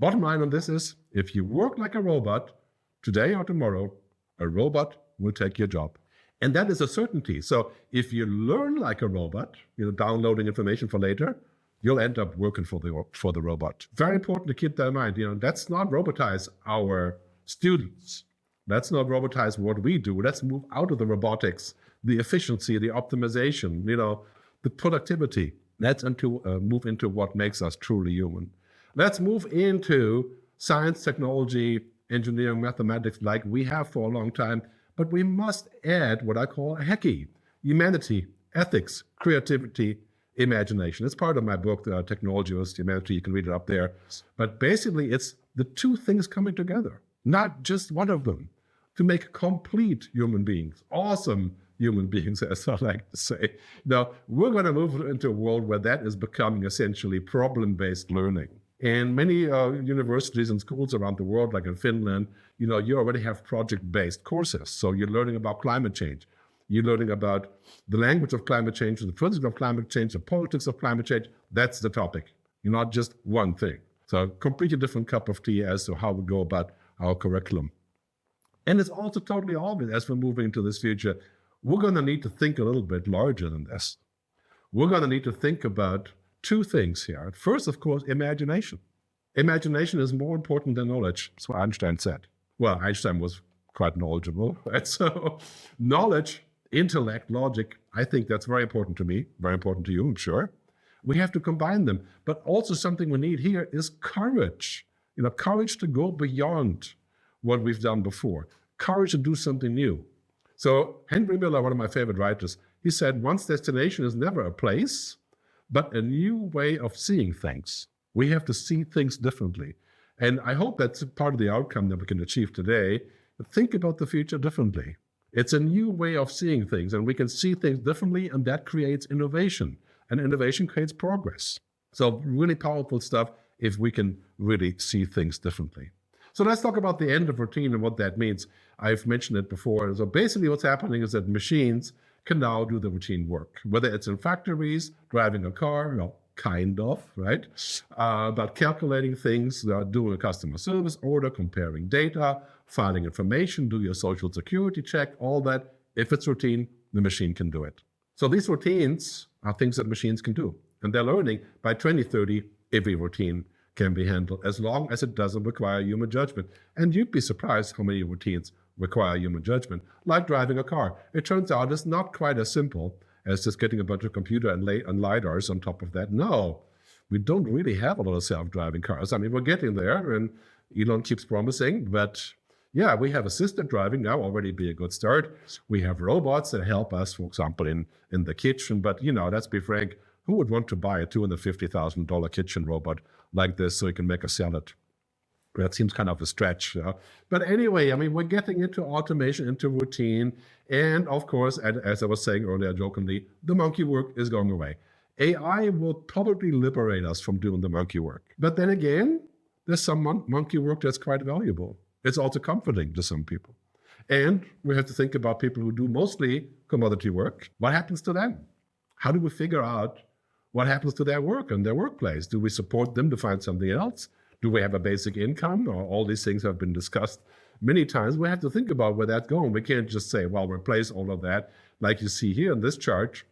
Bottom line on this is, if you work like a robot, today or tomorrow, a robot will take your job. And that is a certainty. So if you learn like a robot, downloading information for later, you'll end up working for the robot. Very important to keep that in mind. Let's not robotize our students. Let's not robotize what we do. Let's move out of the robotics, the efficiency, the optimization, the productivity. Let's move into what makes us truly human. Let's move into science, technology, engineering, mathematics like we have for a long time. But we must add what I call a HECI: humanity, ethics, creativity, imagination. It's part of my book, Technology vs. Humanity. You can read it up there. But basically, it's the two things coming together, not just one of them, to make complete human beings, awesome human beings, as I like to say. Now, we're going to move into a world where that is becoming essentially problem-based learning. And many universities and schools around the world, like in Finland, you already have project-based courses. So you're learning about climate change. You're learning about the language of climate change, the physics of climate change, the politics of climate change. That's the topic. You're not just one thing. So a completely different cup of tea as to how we go about our curriculum. And it's also totally obvious as we're moving into this future, we're going to need to think a little bit larger than this. We're going to need to think about two things here. First, of course, imagination. Imagination is more important than knowledge. That's what Einstein said. Well, Einstein was quite knowledgeable, right? So knowledge, intellect, logic, I think that's very important to me, very important to you, I'm sure. We have to combine them. But also something we need here is courage. Courage to go beyond what we've done before. Courage to do something new. So Henry Miller, one of my favorite writers, he said, one's destination is never a place, but a new way of seeing things. We have to see things differently. And I hope that's part of the outcome that we can achieve today. Think about the future differently. It's a new way of seeing things, and we can see things differently, and that creates innovation. And innovation creates progress. So really powerful stuff if we can really see things differently. So let's talk about the end of routine and what that means. I've mentioned it before. So basically what's happening is that machines can now do the routine work, whether it's in factories, driving a car, kind of, right? But calculating things, doing a customer service order, comparing data, filing information, do your social security check, all that. If it's routine, the machine can do it. So these routines are things that machines can do. And they're learning by 2030, every routine can be handled as long as it doesn't require human judgment. And you'd be surprised how many routines require human judgment, like driving a car. It turns out it's not quite as simple as just getting a bunch of computer and LiDARs on top of that. No, we don't really have a lot of self-driving cars. I mean, we're getting there, and Elon keeps promising, but yeah, we have assisted driving now, already be a good start. We have robots that help us, for example, in the kitchen. But, let's be frank, who would want to buy a $250,000 kitchen robot like this so he can make a salad? That seems kind of a stretch. But anyway, I mean, we're getting into automation, into routine. And of course, as I was saying earlier jokingly, the monkey work is going away. AI will probably liberate us from doing the monkey work. But then again, there's some monkey work that's quite valuable. It's also comforting to some people. And we have to think about people who do mostly commodity work. What happens to them? How do we figure out what happens to their work and their workplace? Do we support them to find something else? Do we have a basic income? Or all these things have been discussed many times. We have to think about where that's going. We can't just say, well, replace all of that. Like you see here in this chart,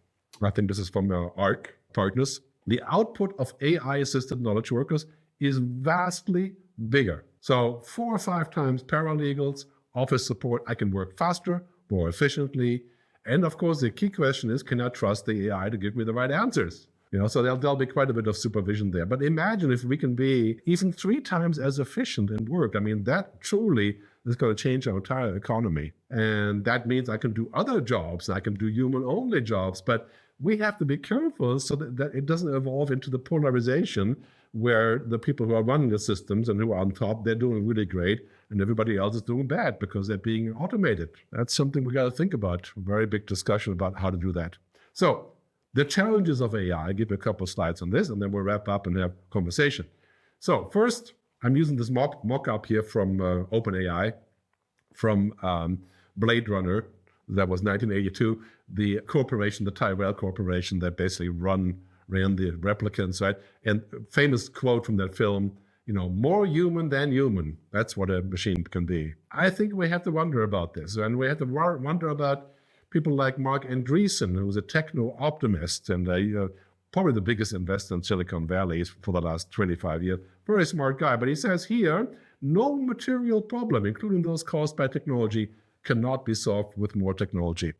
I think this is from ARC Partners. The output of AI-assisted knowledge workers is vastly bigger. So 4 or 5 times paralegals, office support, I can work faster, more efficiently. And of course, the key question is, can I trust the AI to give me the right answers? So there'll be quite a bit of supervision there. But imagine if we can be even 3 times as efficient in work. I mean, that truly is going to change our entire economy. And that means I can do other jobs. I can do human-only jobs. But we have to be careful so that it doesn't evolve into the polarization where the people who are running the systems and who are on top, they're doing really great, and everybody else is doing bad because they're being automated. That's something we got to think about. A very big discussion about how to do that. So the challenges of AI, I'll give you a couple of slides on this, and then we'll wrap up and have conversation. So first, I'm using this mock-up here from OpenAI, from Blade Runner. That was 1982. The corporation, the Tyrell Corporation, that basically ran the replicants, right? And famous quote from that film, more human than human. That's what a machine can be. I think we have to wonder about this. And we have to wonder about people like Mark Andreessen, who's a techno-optimist and probably the biggest investor in Silicon Valley for the last 25 years. Very smart guy. But he says here, no material problem, including those caused by technology, cannot be solved with more technology.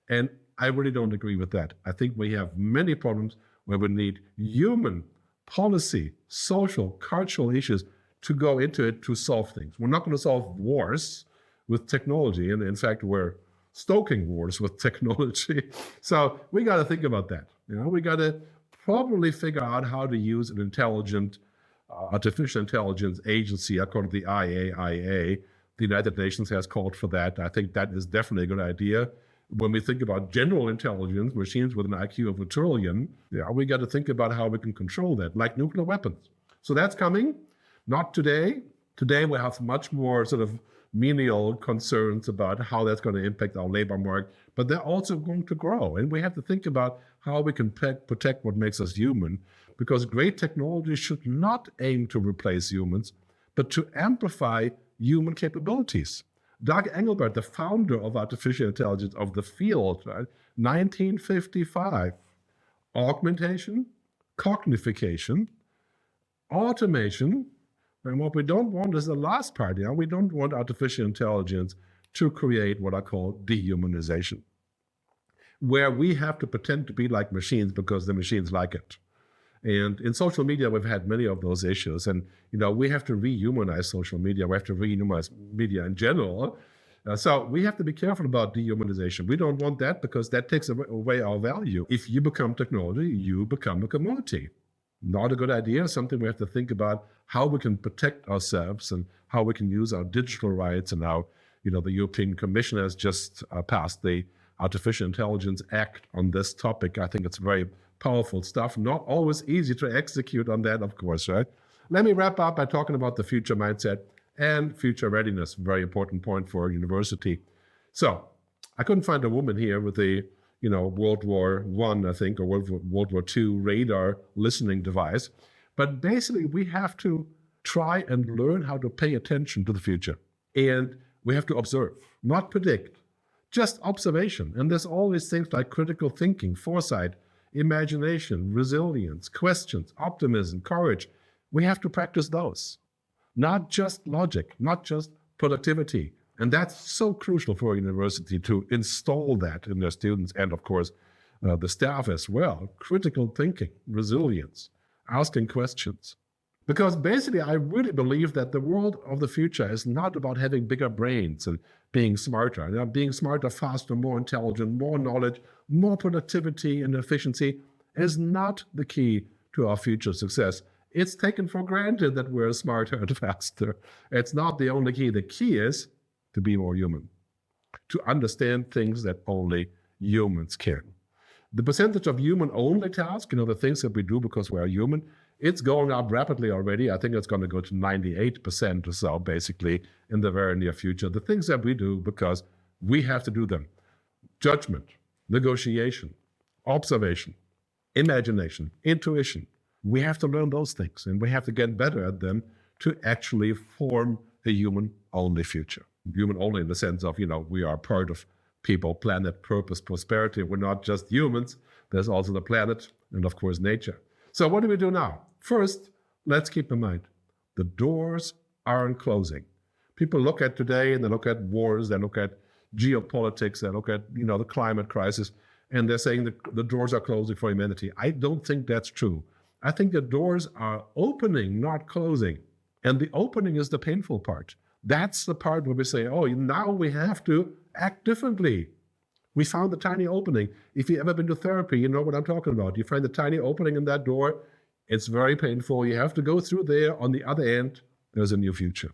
And I really don't agree with that. I think we have many problems where we need human policy, social, cultural issues to go into it to solve things. We're not going to solve wars with technology. And in fact, we're stoking wars with technology. So we got to think about that. We got to probably figure out how to use an intelligent artificial intelligence agency according to the IAIA. The United Nations has called for that. I think that is definitely a good idea. When we think about general intelligence, machines with an IQ of 1 trillion, we got to think about how we can control that, like nuclear weapons. So that's coming. Not today. Today we have much more sort of menial concerns about how that's going to impact our labor market, but they're also going to grow. And we have to think about how we can protect what makes us human, because great technology should not aim to replace humans, but to amplify human capabilities. Doug Engelbart, the founder of artificial intelligence of the field, right? 1955, augmentation, cognification, automation, and what we don't want is the last part. We don't want artificial intelligence to create what I call dehumanization, where we have to pretend to be like machines because the machines like it. And in social media, we've had many of those issues. And, we have to rehumanize social media. We have to rehumanize media in general. So we have to be careful about dehumanization. We don't want that because that takes away our value. If you become technology, you become a commodity. Not a good idea. Something we have to think about how we can protect ourselves and how we can use our digital rights. And now, the European Commission has just passed the Artificial Intelligence Act on this topic. I think it's very powerful stuff. Not always easy to execute on that, of course, right? Let me wrap up by talking about the future mindset and future readiness. Very important point for a university. So I couldn't find a woman here with a, World War I, I think, or World War II radar listening device. But basically, we have to try and learn how to pay attention to the future. And we have to observe, not predict, just observation. And there's always things like critical thinking, foresight, imagination, resilience, questions, optimism, courage. We have to practice those, not just logic, not just productivity. And that's so crucial for a university to install that in their students and, of course, the staff as well. Critical thinking, resilience, asking questions. Because basically, I really believe that the world of the future is not about having bigger brains and being smarter. Being smarter, faster, more intelligent, more knowledge, more productivity and efficiency is not the key to our future success. It's taken for granted that we're smarter and faster. It's not the only key. The key is to be more human, to understand things that only humans can. The percentage of human-only tasks, the things that we do because we are human, it's going up rapidly already. I think it's going to go to 98% or so, basically, in the very near future. The things that we do because we have to do them. Judgment, negotiation, observation, imagination, intuition. We have to learn those things, and we have to get better at them to actually form a human-only future. Human-only in the sense of, we are part of people, planet, purpose, prosperity. We're not just humans. There's also the planet and, of course, nature. So what do we do now? First, let's keep in mind, the doors aren't closing. People look at today and they look at wars, they look at geopolitics, they look at, the climate crisis, and they're saying that the doors are closing for humanity. I don't think that's true. I think the doors are opening, not closing. And the opening is the painful part. That's the part where we say, now we have to act differently. We found the tiny opening. If you've ever been to therapy, you know what I'm talking about. You find the tiny opening in that door. It's very painful. You have to go through there. On the other end, there's a new future.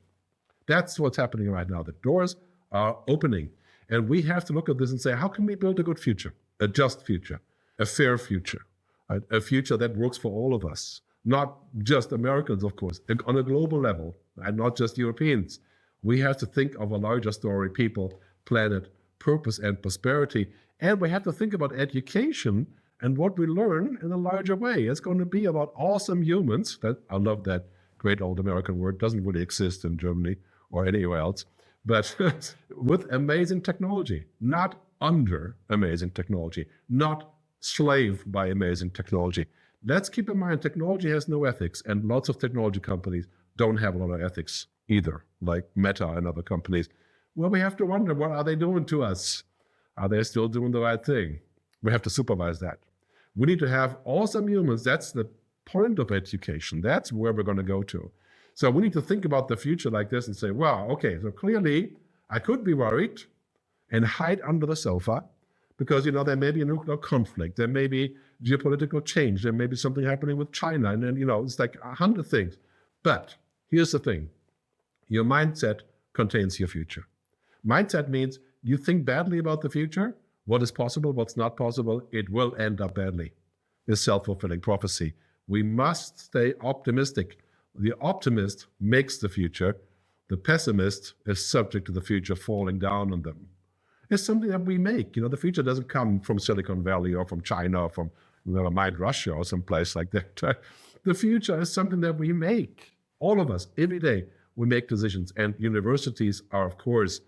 That's what's happening right now. The doors are opening. And we have to look at this and say, how can we build a good future, a just future, a fair future, right? A future that works for all of us, not just Americans, of course, on a global level, and not just Europeans. We have to think of a larger story, people, planet, purpose, and prosperity. And we have to think about education and what we learn in a larger way. It's going to be about awesome humans. I love that great old American word, doesn't really exist in Germany or anywhere else, but with amazing technology, not under amazing technology, not slave by amazing technology. Let's keep in mind, technology has no ethics, and lots of technology companies don't have a lot of ethics either, like Meta and other companies. Well, we have to wonder, what are they doing to us? Are they still doing the right thing? We have to supervise that. We need to have awesome humans. That's the point of education. That's where we're going to go to. So we need to think about the future like this and say, wow, okay, so clearly I could be worried and hide under the sofa because, there may be a nuclear conflict, there may be geopolitical change, there may be something happening with China, and then, it's like 100 things. But here's the thing. Your mindset contains your future. Mindset means you think badly about the future, what is possible, what's not possible, it will end up badly. It's self-fulfilling prophecy. We must stay optimistic. The optimist makes the future. The pessimist is subject to the future falling down on them. It's something that we make. The future doesn't come from Silicon Valley or from China or from mind Russia or someplace like that. The future is something that we make. All of us, every day, we make decisions. And universities are, of course,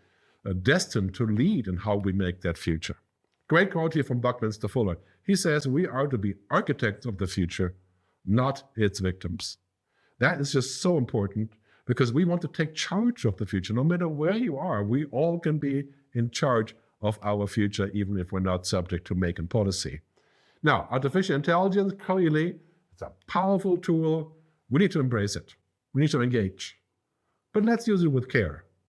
destined to lead in how we make that future. Great quote here from Buckminster Fuller. He says, we are to be architects of the future, not its victims. That is just so important because we want to take charge of the future. No matter where you are, we all can be in charge of our future, even if we're not subject to making policy. Now, artificial intelligence, clearly, it's a powerful tool. We need to embrace it. We need to engage. But let's use it with care.